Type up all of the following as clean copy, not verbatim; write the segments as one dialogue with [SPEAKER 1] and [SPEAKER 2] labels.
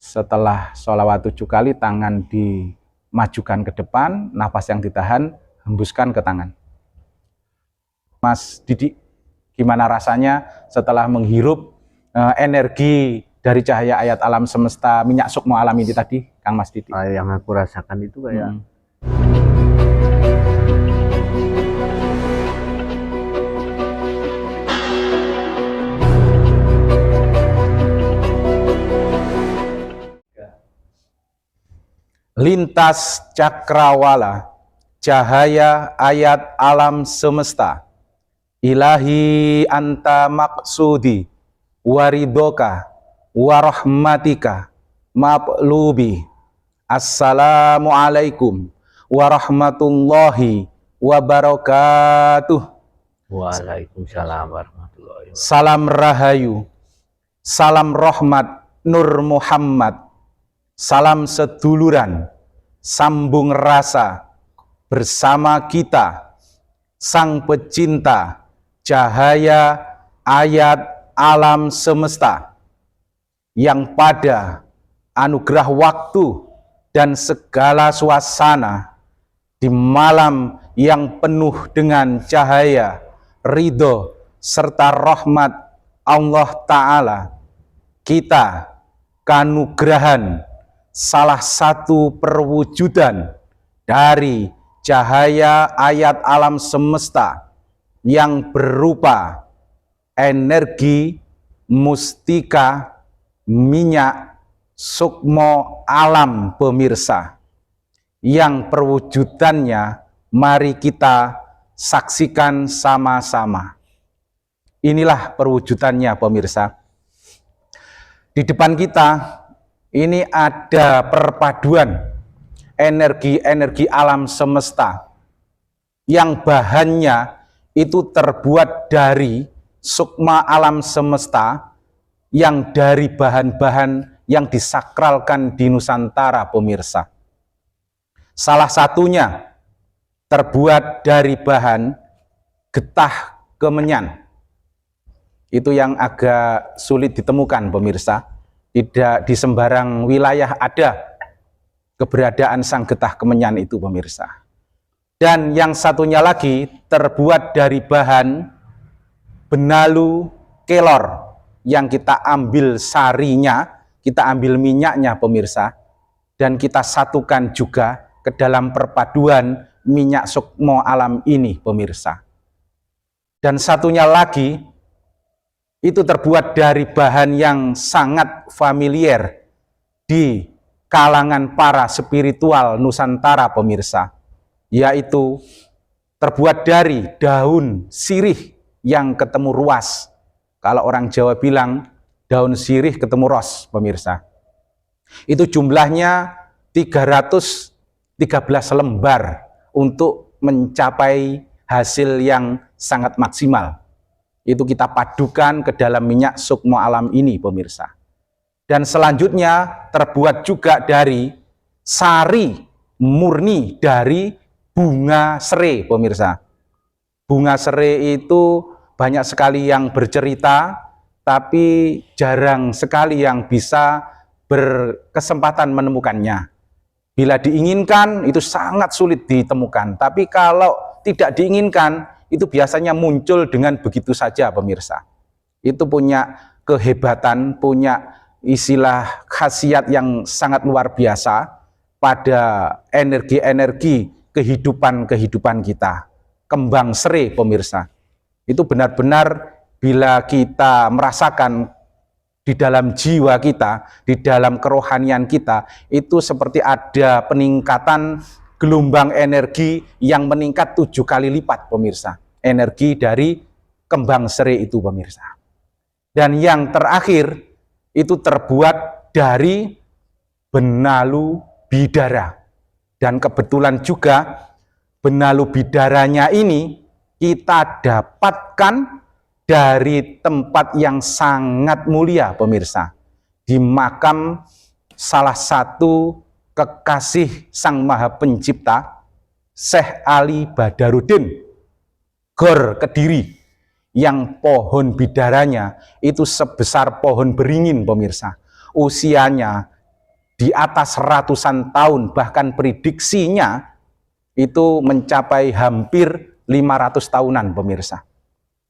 [SPEAKER 1] Setelah sholawat 7 kali, tangan dimajukan ke depan, nafas yang ditahan, hembuskan ke tangan. Mas Didi, gimana rasanya setelah menghirup energi dari cahaya ayat alam semesta, minyak sukmo alam ini tadi, Kang Mas Didi?
[SPEAKER 2] Yang aku rasakan itu kayak
[SPEAKER 1] lintas cakrawala, cahaya ayat alam semesta, ilahi anta maksudi, waridoka, warahmatika, mablubi. Assalamualaikum warahmatullahi wabarakatuh.
[SPEAKER 2] Waalaikumsalam warahmatullahi wabarakatuh.
[SPEAKER 1] Salam rahayu, salam rahmat Nur Muhammad, salam seduluran, sambung rasa bersama kita, sang pecinta cahaya ayat alam semesta, yang pada anugerah waktu dan segala suasana di malam yang penuh dengan cahaya, ridho, serta rahmat Allah Ta'ala, kita kanugerahan salah satu perwujudan dari cahaya ayat alam semesta yang berupa energi mustika minyak sukmo alam pemirsa, yang perwujudannya mari kita saksikan sama-sama. Inilah perwujudannya pemirsa. Di depan kita ini ada perpaduan energi-energi alam semesta yang bahannya itu terbuat dari sukma alam semesta, yang dari bahan-bahan yang disakralkan di Nusantara pemirsa. Salah satunya terbuat dari bahan getah kemenyan. Itu yang agak sulit ditemukan pemirsa. Tidak di sembarang wilayah ada keberadaan sang getah kemenyan itu pemirsa. Dan yang satunya lagi terbuat dari bahan benalu kelor, yang kita ambil sarinya, kita ambil minyaknya pemirsa, dan kita satukan juga ke dalam perpaduan minyak sukmo alam ini pemirsa. Dan satunya lagi itu terbuat dari bahan yang sangat familiar di kalangan para spiritual Nusantara pemirsa, yaitu terbuat dari daun sirih yang ketemu ruas. Kalau orang Jawa bilang daun sirih ketemu ros pemirsa. Itu jumlahnya 313 lembar untuk mencapai hasil yang sangat maksimal. Itu kita padukan ke dalam minyak sukmo alam ini pemirsa. Dan selanjutnya terbuat juga dari sari murni dari bunga serai pemirsa. Bunga serai itu banyak sekali yang bercerita, tapi jarang sekali yang bisa berkesempatan menemukannya. Bila diinginkan itu sangat sulit ditemukan, tapi kalau tidak diinginkan itu biasanya muncul dengan begitu saja pemirsa. Itu punya kehebatan, punya istilah khasiat yang sangat luar biasa pada energi-energi kehidupan kita. Kembang serai pemirsa, itu benar-benar bila kita merasakan di dalam jiwa kita, di dalam kerohanian kita, itu seperti ada peningkatan gelombang energi yang meningkat 7 kali lipat pemirsa, energi dari kembang serai itu pemirsa. Dan yang terakhir itu terbuat dari benalu bidara, dan kebetulan juga benalu bidaranya ini kita dapatkan dari tempat yang sangat mulia pemirsa, di makam salah satu kekasih Sang Maha Pencipta, Syekh Ali Badarudin, Gor Kediri, yang pohon bidaranya itu sebesar pohon beringin pemirsa. Usianya di atas ratusan tahun, bahkan prediksinya itu mencapai hampir 500 tahunan pemirsa.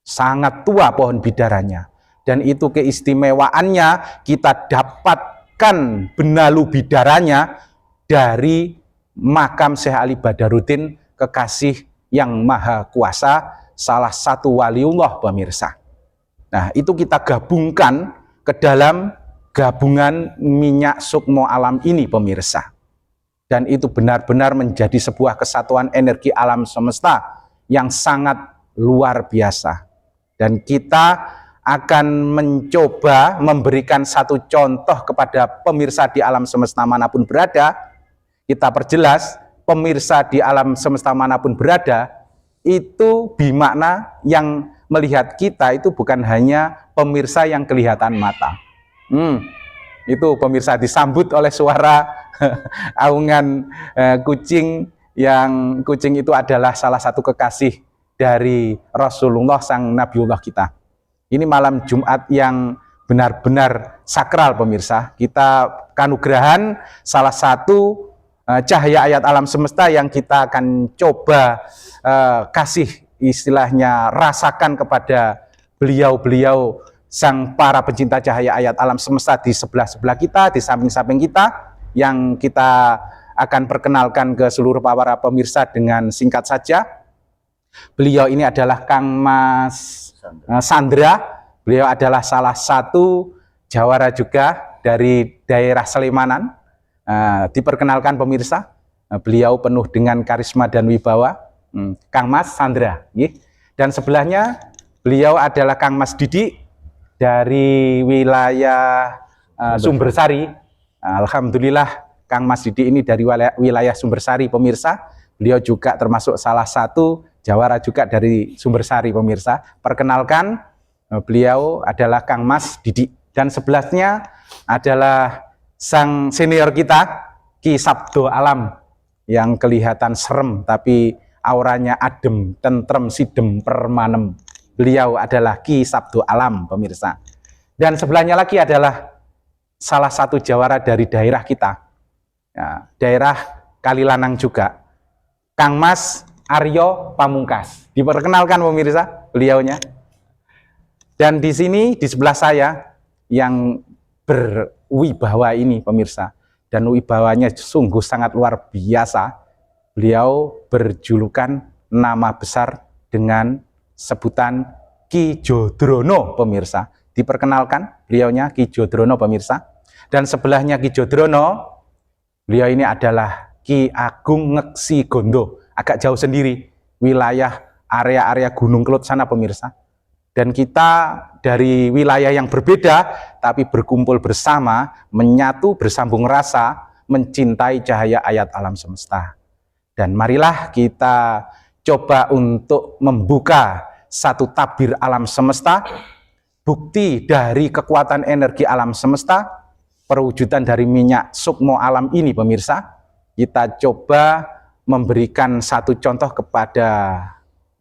[SPEAKER 1] Sangat tua pohon bidaranya. Dan itu keistimewaannya, kita dapatkan benalu bidaranya dari makam Syekh Ali Badarudin, kekasih yang maha kuasa, salah satu waliullah pemirsa. Nah, itu kita gabungkan ke dalam gabungan minyak sukmo alam ini pemirsa. Dan itu benar-benar menjadi sebuah kesatuan energi alam semesta yang sangat luar biasa. Dan kita akan mencoba memberikan satu contoh kepada pemirsa di alam semesta manapun berada. Kita perjelas, pemirsa di alam semesta manapun berada, itu bermakna yang melihat kita itu bukan hanya pemirsa yang kelihatan mata. Itu pemirsa disambut oleh suara aungan kucing, yang kucing itu adalah salah satu kekasih dari Rasulullah sang Nabiullah kita. Ini malam Jumat yang benar-benar sakral pemirsa. Kita kanugerahan salah satu cahaya ayat alam semesta yang kita akan coba kasih, istilahnya rasakan kepada beliau-beliau sang para pencinta cahaya ayat alam semesta di sebelah-sebelah kita, di samping-samping kita, yang kita akan perkenalkan ke seluruh para pemirsa dengan singkat saja. Beliau ini adalah Kang Mas Sandra. Beliau adalah salah satu jawara juga dari daerah Slemanan. Diperkenalkan pemirsa, beliau penuh dengan karisma dan wibawa, Kang Mas Sandra. Dan sebelahnya beliau adalah Kang Mas Didi dari wilayah Sumbersari. Alhamdulillah Kang Mas Didi ini dari wilayah Sumbersari pemirsa. Beliau juga termasuk salah satu jawara juga dari Sumbersari pemirsa. Perkenalkan, beliau adalah Kang Mas Didi. Dan sebelahnya adalah sang senior kita, Ki Sabdo Alam, yang kelihatan serem tapi auranya adem, tentrem, sidem, permanem. Beliau adalah Ki Sabdo Alam pemirsa. Dan sebelahnya lagi adalah salah satu jawara dari daerah kita, ya, daerah Kalilanang juga, Kang Mas Aryo Pamungkas. Diperkenalkan pemirsa beliaunya. Dan di sini di sebelah saya yang berwibawa ini pemirsa, dan wibawanya sungguh sangat luar biasa. Beliau berjulukan nama besar dengan sebutan Ki Jodrono pemirsa. Diperkenalkan beliaunya Ki Jodrono pemirsa. Dan sebelahnya Ki Jodrono, beliau ini adalah Ki Agung Ngeksi Gondo. Agak jauh sendiri, wilayah area-area Gunung Kelut sana pemirsa. Dan kita dari wilayah yang berbeda, tapi berkumpul bersama, menyatu, bersambung rasa, mencintai cahaya ayat alam semesta. Dan marilah kita coba untuk membuka satu tabir alam semesta, bukti dari kekuatan energi alam semesta, perwujudan dari minyak sukmo alam ini pemirsa. Kita coba memberikan satu contoh kepada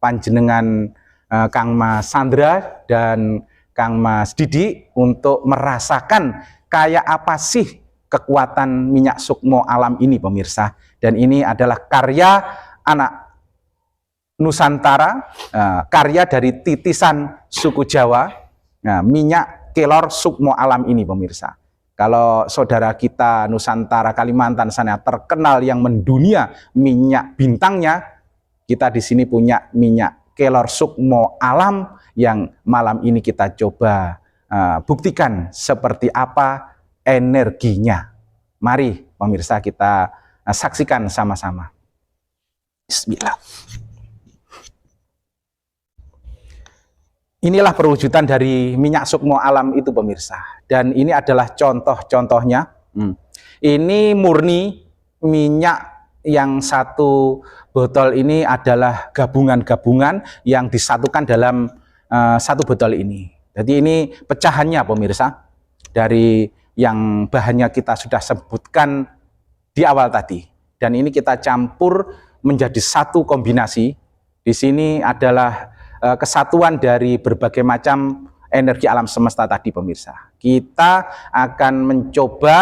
[SPEAKER 1] panjenengan Kang Mas Sandra dan Kang Mas Didi untuk merasakan kayak apa sih kekuatan minyak sukmo alam ini pemirsa. Dan ini adalah karya anak Nusantara, karya dari titisan suku Jawa, minyak kelor sukmo alam ini pemirsa. Kalau saudara kita Nusantara Kalimantan sana terkenal yang mendunia minyak bintangnya, kita di sini punya minyak kelor sukmo alam yang malam ini kita coba buktikan seperti apa energinya. Mari pemirsa kita saksikan sama-sama. Bismillah. Inilah perwujudan dari minyak sukmo alam itu pemirsa. Dan ini adalah contoh-contohnya. Ini murni minyak yang satu botol ini adalah gabungan-gabungan yang disatukan dalam satu botol ini. Jadi ini pecahannya pemirsa, dari yang bahannya kita sudah sebutkan di awal tadi. Dan ini kita campur menjadi satu kombinasi. Di sini adalah kesatuan dari berbagai macam energi alam semesta tadi pemirsa. Kita akan mencoba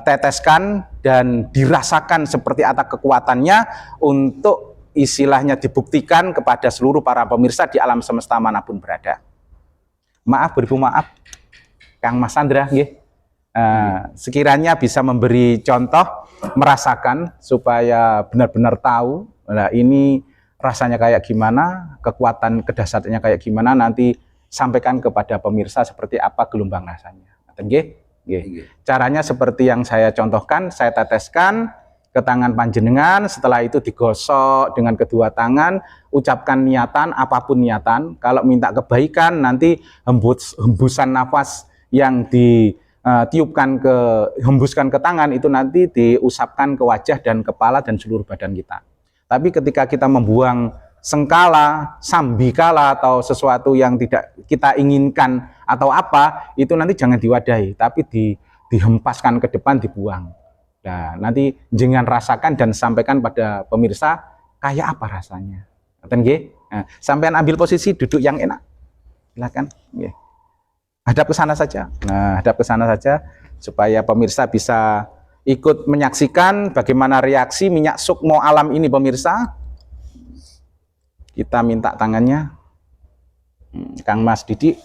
[SPEAKER 1] teteskan dan dirasakan seperti apa kekuatannya untuk istilahnya dibuktikan kepada seluruh para pemirsa di alam semesta manapun berada. Maaf, beribu maaf, Kang Mas Sandra, sekiranya bisa memberi contoh, merasakan supaya benar-benar tahu, nah ini rasanya kayak gimana, kekuatan kedahsyatannya kayak gimana, nanti sampaikan kepada pemirsa seperti apa gelombang rasanya. Caranya seperti yang saya contohkan, saya teteskan ke tangan panjenengan, setelah itu digosok dengan kedua tangan, ucapkan niatan, apapun niatan. Kalau minta kebaikan, nanti hembusan nafas yang hembuskan ke tangan itu nanti diusapkan ke wajah dan kepala dan seluruh badan kita. Tapi ketika kita membuang sengkala, sambikala atau sesuatu yang tidak kita inginkan atau apa, itu nanti jangan diwadahi, tapi dihempaskan ke depan, dibuang. Nah, nanti jangan rasakan dan sampaikan pada pemirsa kayak apa rasanya. Nah, sampean ambil posisi duduk yang enak. Silakan. Hadap ke sana saja. Nah, hadap ke sana saja supaya pemirsa bisa ikut menyaksikan bagaimana reaksi minyak sukmo alam ini, pemirsa. Kita minta tangannya. Kang Mas Didi.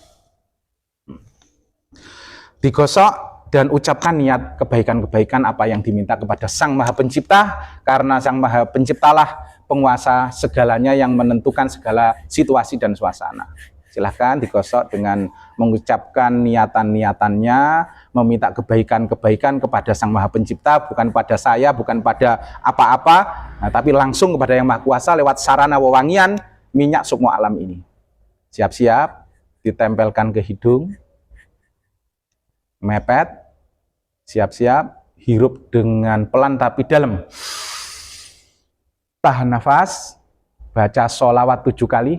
[SPEAKER 1] Digosok dan ucapkan niat kebaikan-kebaikan apa yang diminta kepada Sang Maha Pencipta, karena Sang Maha Penciptalah penguasa segalanya yang menentukan segala situasi dan suasana. Silahkan digosok dengan mengucapkan niatan-niatannya, meminta kebaikan-kebaikan kepada Sang Maha Pencipta, bukan pada saya, bukan pada apa-apa, nah, tapi langsung kepada Yang Maha Kuasa lewat sarana wewangian minyak sukmo alam ini. Siap-siap, ditempelkan ke hidung, mepet, siap-siap, hirup dengan pelan tapi dalam. Tahan nafas, baca sholawat 7 kali.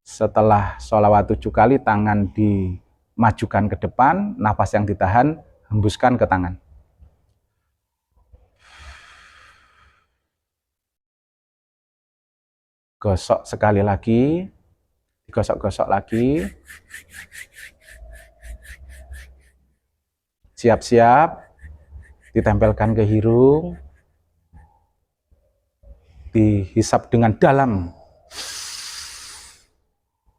[SPEAKER 1] Setelah sholawat 7 kali, tangan dimajukan ke depan, nafas yang ditahan, hembuskan ke tangan. Gosok sekali lagi, digosok-gosok lagi. Siap-siap, ditempelkan ke hidung, dihisap dengan dalam.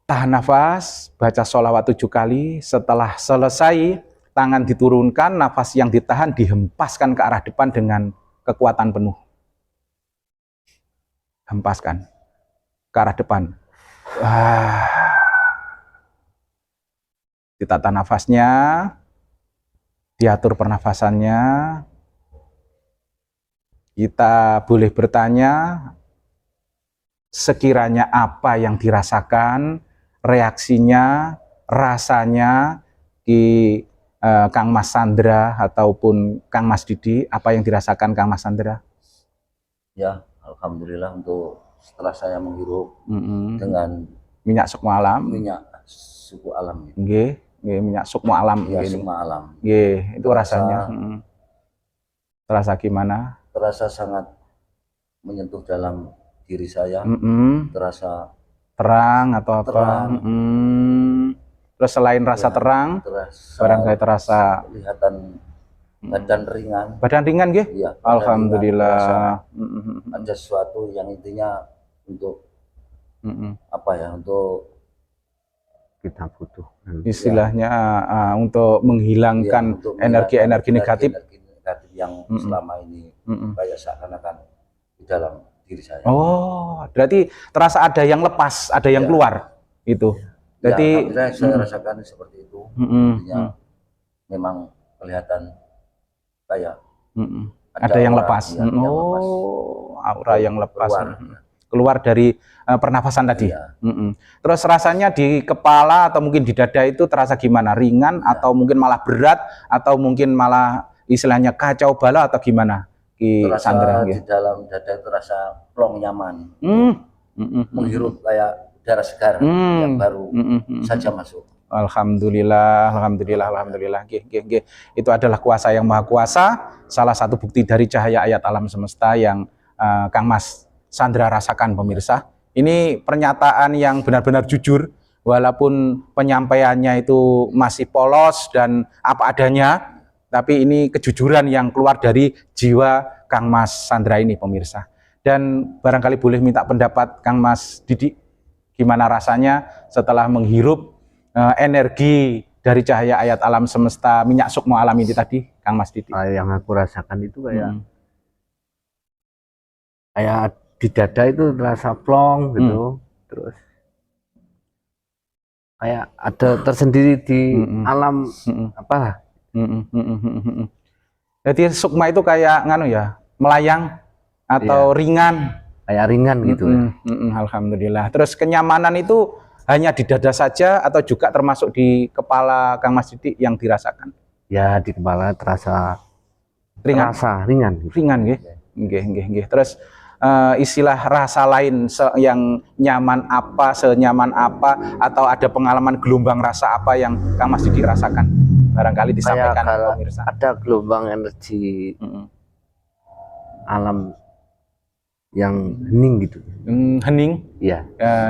[SPEAKER 1] Tahan nafas, baca sholawat 7 kali. Setelah selesai, tangan diturunkan, nafas yang ditahan dihempaskan ke arah depan dengan kekuatan penuh. Hempaskan ke arah depan. Ditata nafasnya, diatur pernafasannya. Kita boleh bertanya, sekiranya apa yang dirasakan, reaksinya, rasanya di Kang Mas Sandra ataupun Kang Mas Didi, apa yang dirasakan Kang Mas Sandra?
[SPEAKER 3] Ya, alhamdulillah untuk setelah saya menghirup dengan
[SPEAKER 1] minyak sukmo alam.
[SPEAKER 3] Minyak suku alam.
[SPEAKER 1] Minyak sukmo alam.
[SPEAKER 3] Ya, sukmo alam.
[SPEAKER 1] Itu rasanya. Terasa gimana?
[SPEAKER 3] Terasa sangat menyentuh dalam diri saya. Terasa
[SPEAKER 1] terang atau apa? Terus selain rasa terang, barangkali terasa
[SPEAKER 3] kelihatan badan ringan.
[SPEAKER 1] Badan ringan, nggih?
[SPEAKER 3] Iya.
[SPEAKER 1] Alhamdulillah.
[SPEAKER 3] Ada sesuatu yang intinya untuk apa ya? Untuk
[SPEAKER 2] kita butuh
[SPEAKER 1] istilahnya untuk menghilangkan energi-energi negatif
[SPEAKER 3] yang selama ini kayak seakan-akan di dalam diri saya.
[SPEAKER 1] Oh, berarti terasa ada yang lepas, ada yang keluar itu. Jadi
[SPEAKER 3] saya rasakan seperti itu. Artinya memang kelihatan kayak
[SPEAKER 1] ada yang lepas. Aura yang lepas. Keluar dari pernafasan tadi. Terus rasanya di kepala atau mungkin di dada itu terasa gimana? Ringan atau mungkin malah berat atau mungkin malah istilahnya kacau bala atau gimana?
[SPEAKER 3] Terasa Sandra, di dalam dada itu terasa plong nyaman. Menghirup kayak udara segar yang baru saja masuk.
[SPEAKER 1] Alhamdulillah, alhamdulillah, alhamdulillah. Itu adalah kuasa yang maha kuasa. Salah satu bukti dari cahaya ayat alam semesta yang Kang Mas Sandra rasakan, pemirsa. Ini pernyataan yang benar-benar jujur, walaupun penyampaiannya itu masih polos dan apa adanya, tapi ini kejujuran yang keluar dari jiwa Kang Mas Sandra ini pemirsa. Dan barangkali boleh minta pendapat Kang Mas Didi, gimana rasanya setelah menghirup energi dari cahaya ayat alam semesta minyak sukmo alam ini tadi, Kang Mas Didi?
[SPEAKER 2] Yang aku rasakan itu kayak di dada itu terasa plong gitu, terus kayak ada tersendiri di alam apa?
[SPEAKER 1] Jadi sukma itu kayak nganu ya, melayang atau ringan,
[SPEAKER 2] kayak ringan gitu.
[SPEAKER 1] Alhamdulillah. Terus kenyamanan itu hanya di dada saja atau juga termasuk di kepala Kang Mas Didi yang dirasakan?
[SPEAKER 2] Ya di kepala terasa
[SPEAKER 1] ringan,
[SPEAKER 2] gitu.
[SPEAKER 1] Ringan nggih. Terus istilah rasa lain yang nyaman apa, senyaman apa, atau ada pengalaman gelombang rasa apa yang Kang Mas Didi rasakan? Barangkali disampaikan pemirsa.
[SPEAKER 2] Ada gelombang energi alam yang hening gitu.
[SPEAKER 1] Hening?
[SPEAKER 2] Iya.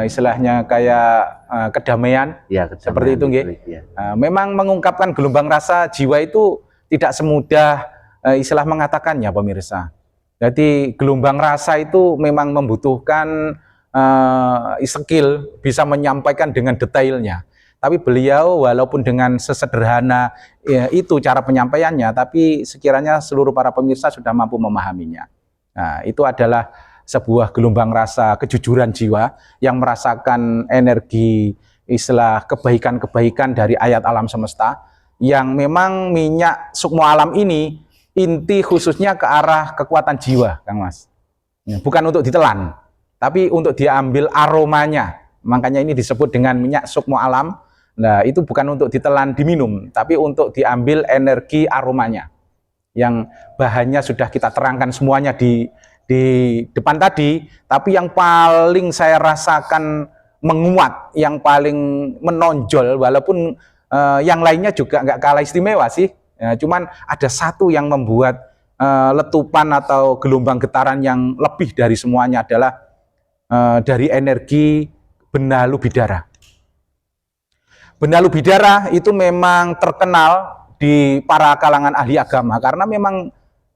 [SPEAKER 1] Istilahnya kayak kedamaian.
[SPEAKER 2] Ya,
[SPEAKER 1] seperti itu nggih. Ya. Memang mengungkapkan gelombang rasa jiwa itu tidak semudah istilah mengatakannya pemirsa. Jadi gelombang rasa itu memang membutuhkan skill bisa menyampaikan dengan detailnya. Tapi beliau walaupun dengan sesederhana itu cara penyampaiannya, tapi sekiranya seluruh para pemirsa sudah mampu memahaminya. Nah, itu adalah sebuah gelombang rasa kejujuran jiwa yang merasakan energi istilah kebaikan-kebaikan dari ayat alam semesta, yang memang minyak sukmo alam ini inti khususnya ke arah kekuatan jiwa, Kang Mas. Bukan untuk ditelan, tapi untuk diambil aromanya. Makanya ini disebut dengan minyak sukmo alam. Nah, itu bukan untuk ditelan diminum, tapi untuk diambil energi aromanya. Yang bahannya sudah kita terangkan semuanya di depan tadi, tapi yang paling saya rasakan menguat, yang paling menonjol, walaupun yang lainnya juga nggak kalah istimewa sih, cuman ada satu yang membuat letupan atau gelombang getaran yang lebih dari semuanya adalah dari energi benalu bidara. Benalu bidara itu memang terkenal di para kalangan ahli agama karena memang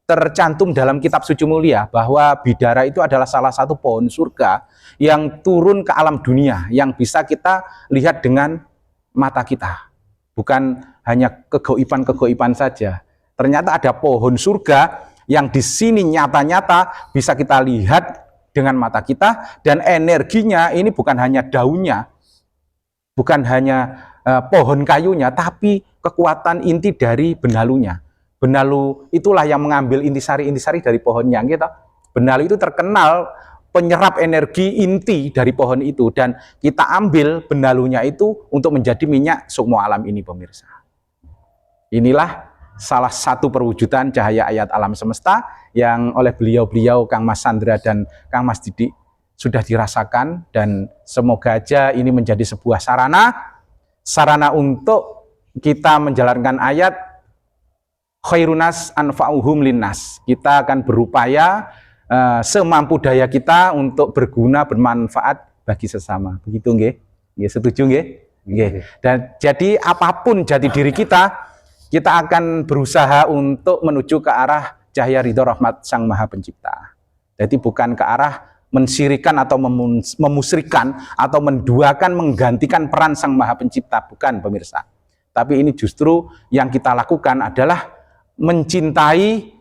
[SPEAKER 1] tercantum dalam kitab suci mulia bahwa bidara itu adalah salah satu pohon surga yang turun ke alam dunia yang bisa kita lihat dengan mata kita. Bukan hanya kegoiban-kegoiban saja. Ternyata ada pohon surga yang di sini nyata-nyata bisa kita lihat dengan mata kita, dan energinya ini bukan hanya daunnya, bukan hanya pohon kayunya, tapi kekuatan inti dari benalunya. Benalu itulah yang mengambil intisari-intisari dari pohonnya, gitu. Benalu itu terkenal penyerap energi inti dari pohon itu, dan kita ambil benalunya itu untuk menjadi minyak sukmo alam ini pemirsa. Inilah salah satu perwujudan cahaya ayat alam semesta yang oleh beliau-beliau Kang Mas Sandra dan Kang Mas Didi sudah dirasakan, dan semoga aja ini menjadi sebuah sarana untuk kita menjalankan ayat khairunas anfa'uhum linnas. Kita akan berupaya semampu daya kita untuk berguna, bermanfaat bagi sesama. Begitu nggih? Nggih, setuju nggih? Nggih. Dan jadi apapun jati diri kita akan berusaha untuk menuju ke arah cahaya ridho rahmat Sang Maha Pencipta. Jadi bukan ke arah mensirikan atau memusrikan atau menduakan, menggantikan peran Sang Maha Pencipta, bukan pemirsa. Tapi ini justru yang kita lakukan adalah mencintai,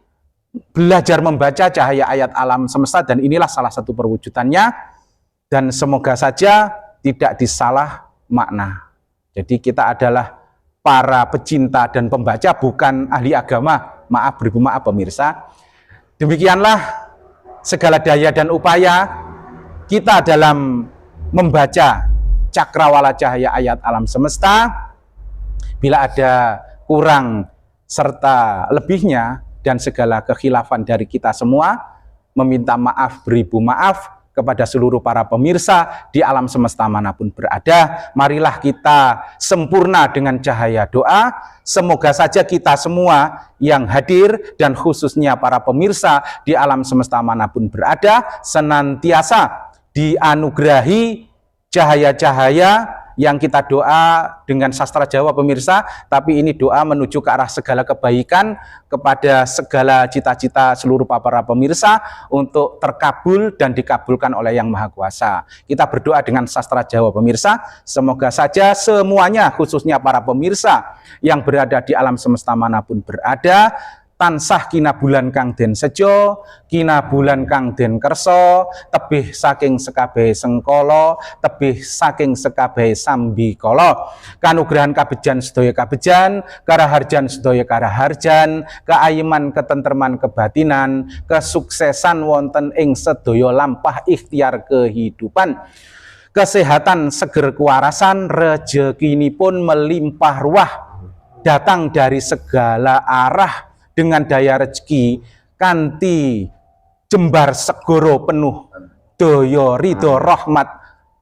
[SPEAKER 1] belajar membaca cahaya ayat alam semesta, dan inilah salah satu perwujudannya, dan semoga saja tidak disalah makna. Jadi kita adalah para pecinta dan pembaca, bukan ahli agama. Maaf, beribu maaf pemirsa. Demikianlah segala daya dan upaya kita dalam membaca cakrawala cahaya ayat alam semesta. Bila ada kurang serta lebihnya dan segala kekhilafan dari kita semua, meminta maaf beribu maaf kepada seluruh para pemirsa di alam semesta manapun berada. Marilah kita sempurna dengan cahaya doa. Semoga saja kita semua yang hadir dan khususnya para pemirsa di alam semesta manapun berada senantiasa dianugerahi cahaya-cahaya yang kita doa dengan sastra Jawa pemirsa, tapi ini doa menuju ke arah segala kebaikan kepada segala cita-cita seluruh para pemirsa untuk terkabul dan dikabulkan oleh Yang Maha Kuasa. Kita berdoa dengan sastra Jawa pemirsa, semoga saja semuanya khususnya para pemirsa yang berada di alam semesta manapun berada, tansah kina bulan kang den sejo, kina bulan kang den kerso, tebih saking sekabeh sengkolo, tebih saking sekabeh sambikolo, kanugrahan kabejan sedaya kabejan, karaharjan sedaya karaharjan, keayeman ketenterman kebatinan, kesuksesan wonten ing sedaya lampah ikhtiar kehidupan, kesehatan seger kewarasan, rezekinipun melimpah ruah, datang dari segala arah dengan daya rezeki kanthi jembar segoro penuh daya ridho rahmat,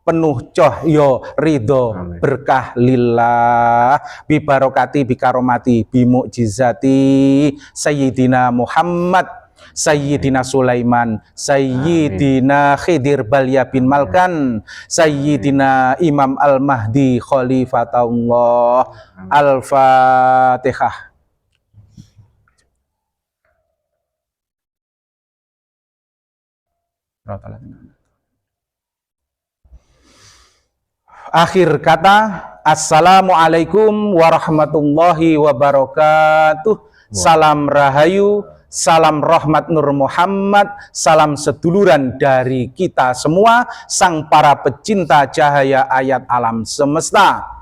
[SPEAKER 1] penuh cahya ridho berkah lillah, bibarokati bikaromati bimukjizati Sayyidina Muhammad, Sayyidina Sulaiman, Sayyidina Khidir Balya bin Malkan, Sayyidina Imam Al-Mahdi Khalifatullah. Al-Fatihah. Akhir kata, assalamualaikum warahmatullahi wabarakatuh. Salam rahayu, salam rahmat Nur Muhammad, salam seduluran dari kita semua, sang para pecinta cahaya ayat alam semesta.